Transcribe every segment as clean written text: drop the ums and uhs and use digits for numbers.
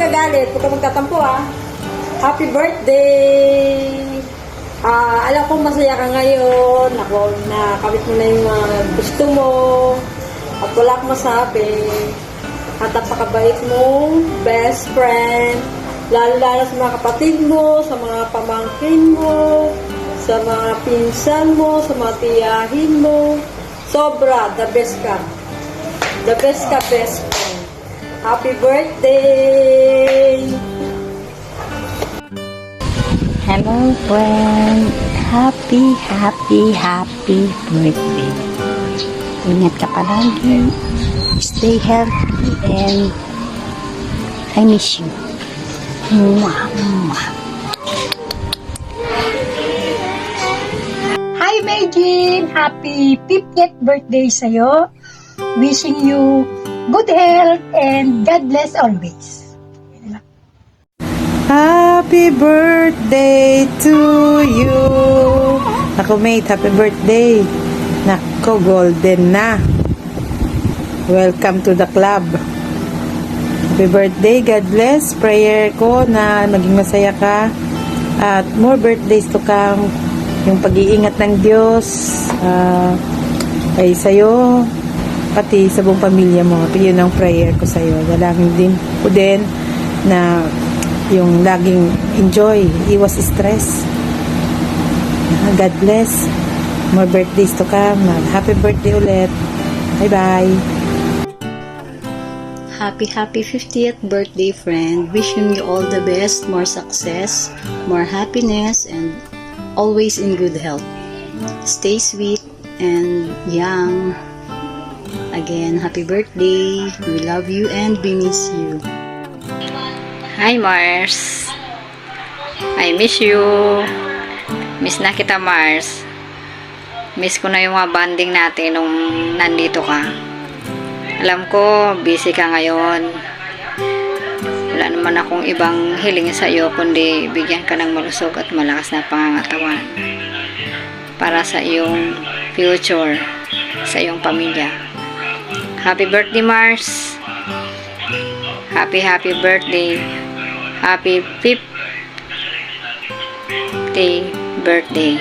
magagalit, huwag ka magtatampo ah. Happy birthday! Alam ko masaya ka ngayon. Ako, nakamit mo na yung mga gusto mo. At wala akong masabi. At napakabait mong best friend. Lalo-lalo sa mga kapatid mo, sa mga pamangkin mo, sa mga pinsan mo, sa mga tiyahin mo. Sobra, the best ka. The best ka, best friend. Happy birthday! Hello, friend. Happy birthday. Ingat ka palagi. Stay healthy and I miss you. Mwah, mwah. Hi, Megan! Happy 50th birthday sa'yo. Wishing you good health and God bless always. Happy birthday to you. Nako mate, happy birthday. Nako, golden na. Welcome to the club. Happy birthday, God bless. Prayer ko na maging masaya ka. At more birthdays to come. Yung pag-iingat ng Diyos ay sa'yo, pati sa buong pamilya mo. Yun ang prayer ko sa'yo. Dalangin din ko din na yung laging enjoy, iwas stress. God bless. More birthdays to come. Happy birthday ulit. Bye-bye. Happy 50th birthday, friend. Wishing you all the best, more success, more happiness, and always in good health. Stay sweet and young. Again, happy birthday. We love you and we miss you. Hi Mars, I miss you. Miss na kita Mars. Miss ko na yung mga bonding natin nung nandito ka. Alam ko, busy ka ngayon. Wala naman akong ibang hiling sa iyo kundi bigyan ka ng malusog at malakas na pangangatawan para sa iyong future, sa iyong pamilya. Happy birthday Mars. Happy birthday. Happy 50th birthday.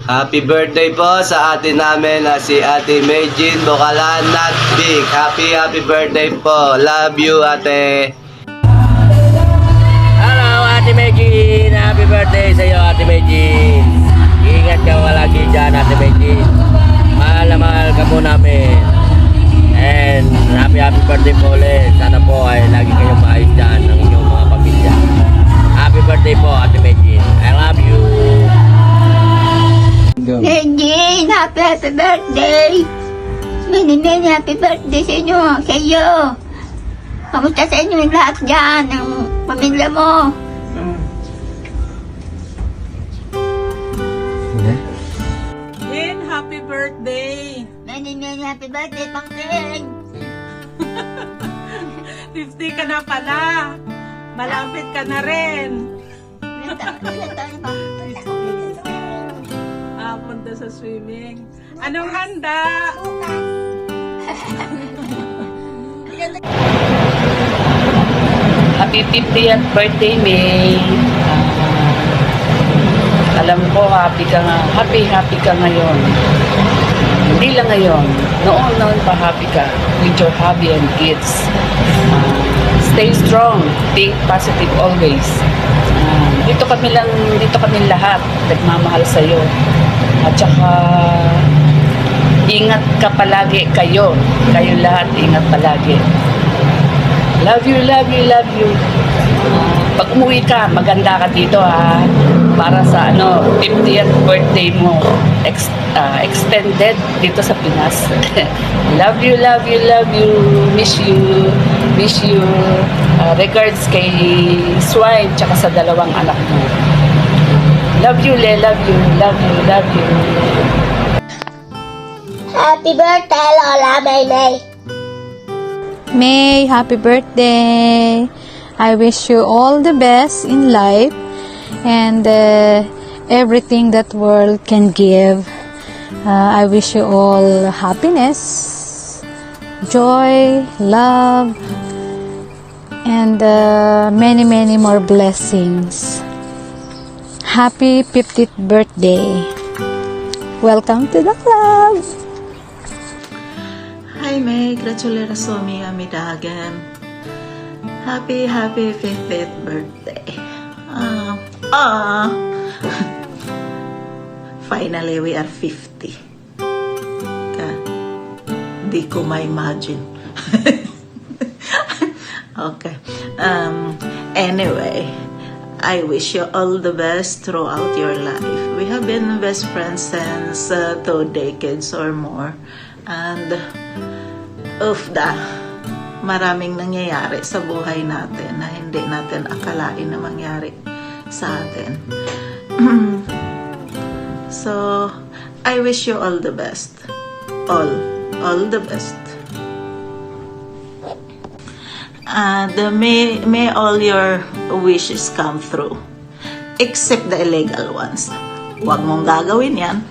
Happy birthday po sa ate namin na si Ate Megan Bocalan Natbig. Happy birthday po. Love you, ate. Hello, Ate Megan. Happy birthday sa iyo, Ate Megan. Ingat ka lagi dyan, Ate Megan. Mahal na mahal ka po namin. And happy birthday po ulit. Sana po ay lagi kayong maayos dyan ng inyong mga pamilya. Happy birthday po, Ate Megan. I love you. Megan, happy birthday. Many happy birthday sa inyo, sa iyo. Kamusta sa inyo yung lahat dyan, ng pamilya mo? Jen, happy birthday. Many happy birthday, Pangkin. 50 ka na pala. Malapit ka na rin. Ilan taon na ba? Punta sa swimming. Anong handa? Happy 50th birthday, May. Alam ko, happy ka ngayon. Hindi lang ngayon. Noon pa happy ka with your hubby and kids. Stay strong. Think positive always. Dito kami lahat nagmamahal sa iyo. At saka ingat ka palagi kayo. Kayo lahat ingat palagi. Love you. Pag umuwi ka, maganda ka dito ha. Para sa 50th birthday mo. Extended dito sa Pinas. Love you. Miss you. Regards kay Swine tsaka sa dalawang anak mo. Love you. Happy birthday, Lola Maymay. May, happy birthday. I wish you all the best in life and everything that world can give. I wish you all happiness, joy, love, and many, many more blessings. Happy 50th birthday. Welcome to the club. Hi May, gratulerasomi amidagen. Happy 50th birthday. Finally, we are 50. Di ko ma-imagine. Okay. Anyway, I wish you all the best throughout your life. We have been best friends since 2 decades or more. And maraming nangyayari sa buhay natin na hindi natin akalain na mangyari sa atin. So, I wish you all the best. All the best. And may all your wishes come through. Except the illegal ones. Huwag mong gagawin yan.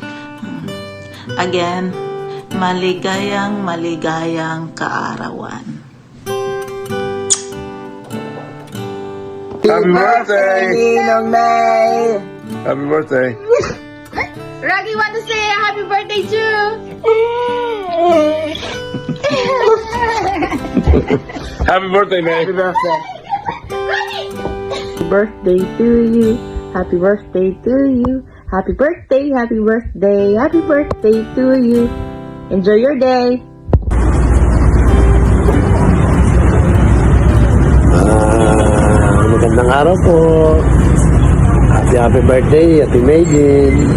Again, maligayang kaarawan. Happy birthday! Ninong Nay! Happy birthday! Raggy want to say happy birthday too. Happy birthday, May! Happy birthday. Birthday to you. Happy birthday to you. Happy birthday, happy birthday, happy birthday to you. Enjoy your day. Magandang araw po. Happy birthday, Ate Meijin.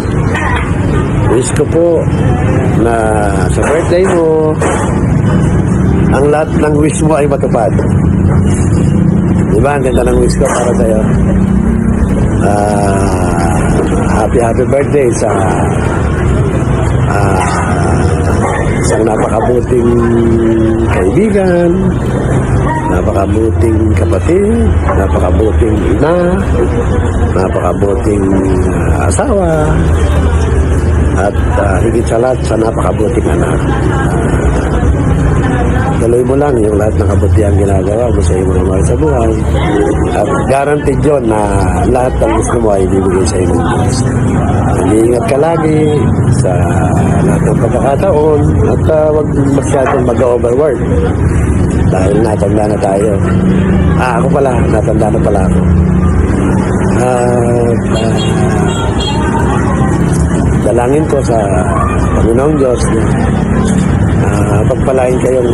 Wish ko po na sa birthday mo, ang lahat ng wish mo ay matupad. Diba? Ang ganda ng wish ko para sa'yo. Happy birthday sa isang napakabuting kaibigan, napakabuting kapatid, napakabuting ina, napakabuting asawa, at higit sa lahat sa napakabuting anak. Tuloy mo lang yung lahat ng kabutihan ginagawa mo sa iyong mga mahal sa buhay. At guaranteed yun na lahat ng gusto mo ay bibigay sa iyong Diyos. Mag-iingat ka lagi sa lahat ng pagkakataon at huwag masyadong mag-overwork. Dahil natanda na tayo. Ako pala, natanda na pala ako. Dalangin ko sa Panginoong Diyos na pagpalain kayong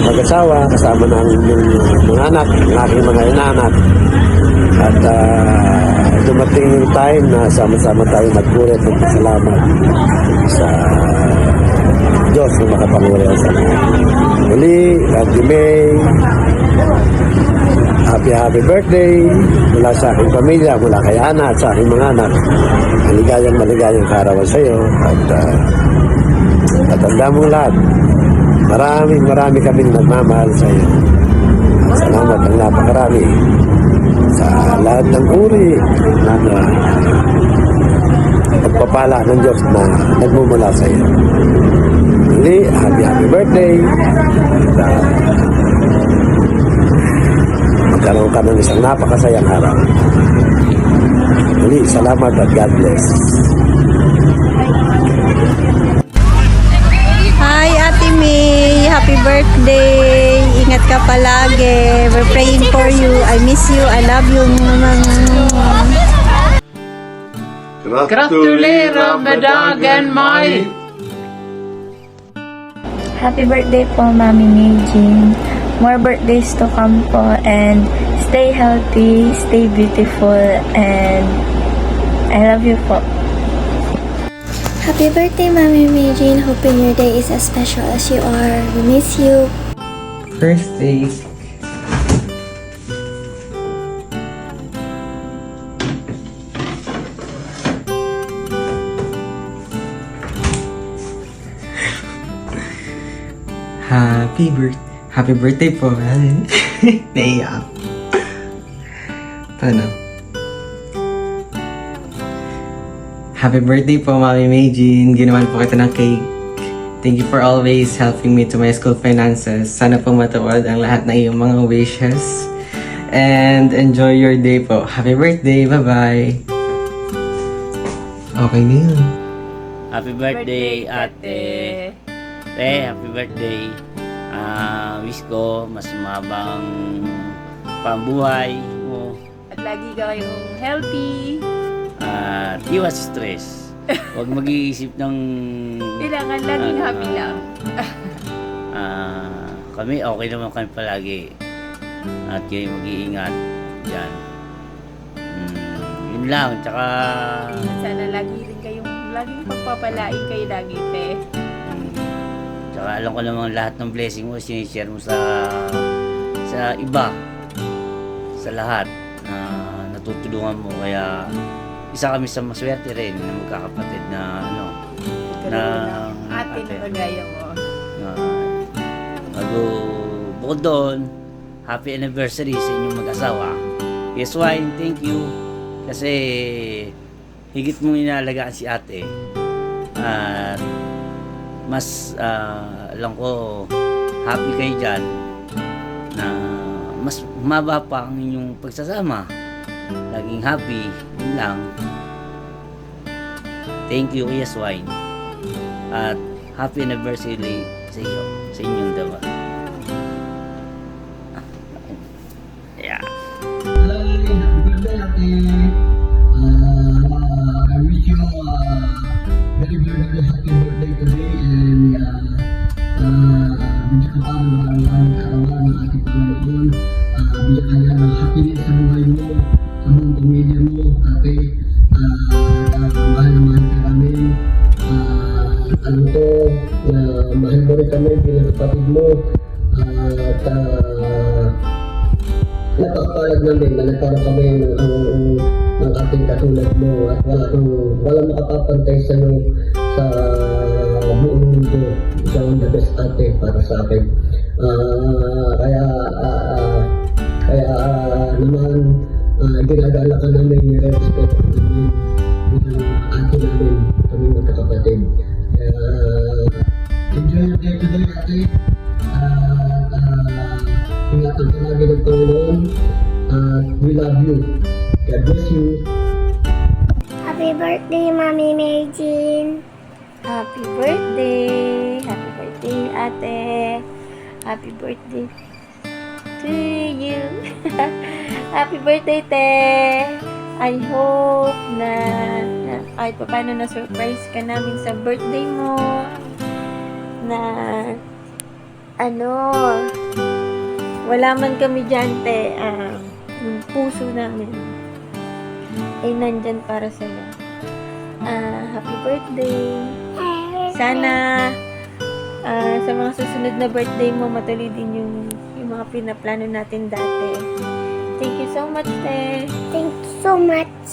mag-asawa kasama ng mga anak, ng aking mga inaanak. At dumating yung time na sama-sama tayo magpuri at magpasalamat sa Diyos na makapanguri sa atin. Muli, Ate May, happy birthday mula sa aking pamilya, mula kay Ana at sa aking mga anak. Maligayang kaarawan sa iyo at tanda mong lahat. Marami kaming nagmamahal sa iyo. Salamat ang napakarami sa lahat ng uri na pagpapala ng Diyos na nagmumula sa iyo. Muli, happy birthday. At magkaroon ka ng isang napakasayang araw. Muli, salamat at God bless. Hi, Ate May. Happy birthday. Ingat ka palagi. We're praying for you. I miss you. I love you. Gratulerer med dagen, Mai! Happy birthday po, Mami Meijin. More birthdays to come po, and stay healthy, stay beautiful, and I love you po. Happy birthday, Mami Meijin. Hoping your day is as special as you are. We miss you. Birthday. Happy birthday po. Naiyak. Paano? Happy birthday po, Mami Meijin. Ginawan po kita ng cake. Thank you for always helping me to my school finances. Sana po matuwad ang lahat ng iyong mga wishes. And enjoy your day po. Happy birthday. Bye-bye. Okay na yun. Happy birthday, ate. Happy birthday. Wish ko mas mabang pambuhay mo. At lagi kayong healthy. At iwas stress. Huwag mag-iisip ng... Kailangan laging happy lang. Kami, okay naman kami palagi. At kayo mag-iingat dyan. Yun lang. Tsaka... Sana laging pagpapalain kayo lagi, te. Tsaka alam ko namang lahat ng blessing mo, sinishare mo sa iba. Sa lahat. Natutulungan mo. Kaya isa kami sa maswerte rin na magkakapatid na Ate na kagaya mo. Bukod doon, happy anniversary sa inyong mag-asawa. Yes, Wine, thank you. Kasi higit mong inaalagaan si ate. At mas alam ko happy kayo dyan na mas humaba pa ang inyong pagsasama. Laging happy, yun lang. Thank you, Yes Wine. At happy anniversary sa iyo, sa inyong dalawa. Yeah. I wish you very, very, very happy birthday today and bigyan ka pa ng maraming kaarawan ng ating Panginoon. Bigyan ka niya ng happiness sa buhay mo, sa buong pamilya mo, ate. Mahal na mahal ka namin. Alam ko na mahal mo rin kami bilang kapatid mo. At napakapalag namin na nagkaroon kami ng ating katulad mo at walang makapapantay sa iyo sa buong mundo. Ikaw ang the best ate para sa akin. Kaya naman ginagala ka namin, nire-respect ka namin bilang ate namin, kami magkakapatid. Enjoy your day today, ate. Ingatan ka lagi ng Panginoon. We love you. God bless you. Happy birthday, Mami Meijin. Happy birthday. Happy birthday, ate. Happy birthday to you. Happy birthday, te. I hope na kahit pa paano na surprise ka namin sa birthday mo. Na wala man kami dyan, te. Yung puso namin ay nandyan para sa'yo. Happy birthday. Sana sa mga susunod na birthday mo matuloy din yung mga pinaplano natin dati. Thank you so much, te. Thank you so much.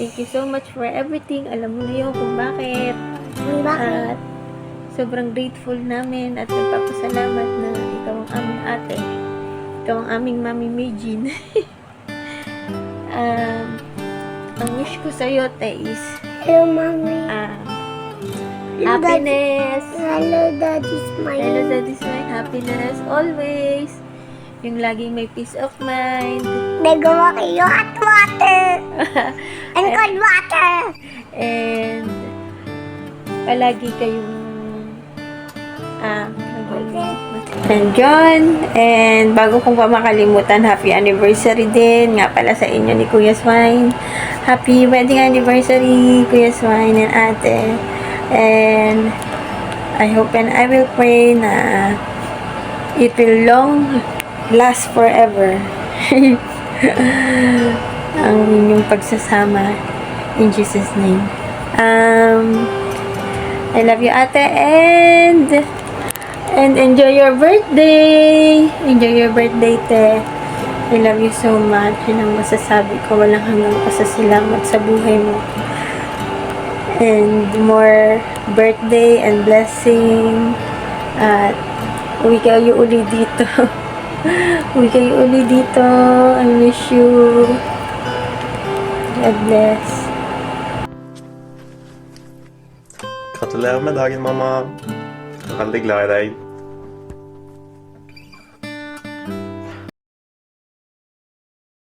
Thank you so much for everything. Alam mo na yun kung bakit. At sobrang grateful namin at nagpapasalamat na ikaw ang aming ate. Ikaw ang aming Mami Meijin. Ang wish ko sa'yo, te, is Hello, Mommy. Happiness. Hello, Daddy Smile. Hello, Daddy Smile. Happiness always. Yung laging may peace of mind. Nagawa kayo hot water. And cold water. And palagi kayong and John. And bago kong pa makalimutan, happy anniversary din nga pala sa inyo ni Kuya Swine. Happy wedding anniversary, Kuya Swine and ate. And I hope and I will pray na it will long last forever. Ang inyong pagsasama in Jesus' name. I love you, ate, and enjoy your birthday. Enjoy your birthday, te. I love you so much. Yun ang masasabi ko. Walang hanggang pasasalamat sa buhay mo. And more birthday and blessing. At uwi kayo uli dito. Uwi kayo uli dito. I miss you. God bless. Gratulerer med dagen, mamma. Veldig glad i deg.